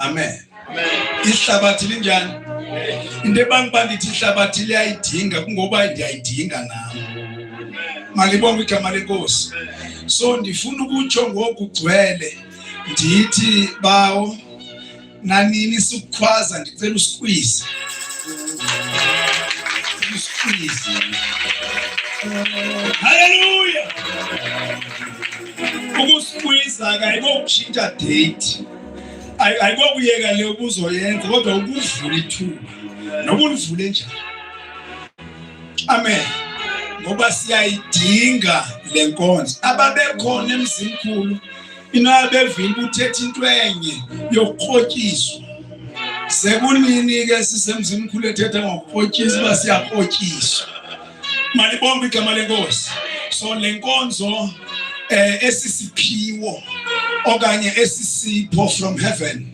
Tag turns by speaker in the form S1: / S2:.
S1: Amen. Ihlabathi linjani? Into ebangibani ithi ihlabathi liyayidinga kungoba ngiyayidinga nami. Malibonke igama lenkosi. So ndifuna ukutsho ngokugcwele ndithi bawo nanini sikukhwaza ndicela usqueeze. Hallelujah. Ukusqueeze akayibokushintsha date. Ayikokuyeka le ubuzoyenza kodwa ukuvula ithuba. Nobulivule njalo. Amen. Ngoba siyayidinga lenkonzo. Ababekhona emzimkhulu inabevile uthethe into enye yokukhotyiswa. Sekunini ke sisemzimkhulu ethetha ngokukhotyiswa basiyakhotyiswa. Malibonke igama lenkosi. So lenkonzo esisiphiwo okanye esisipho from heaven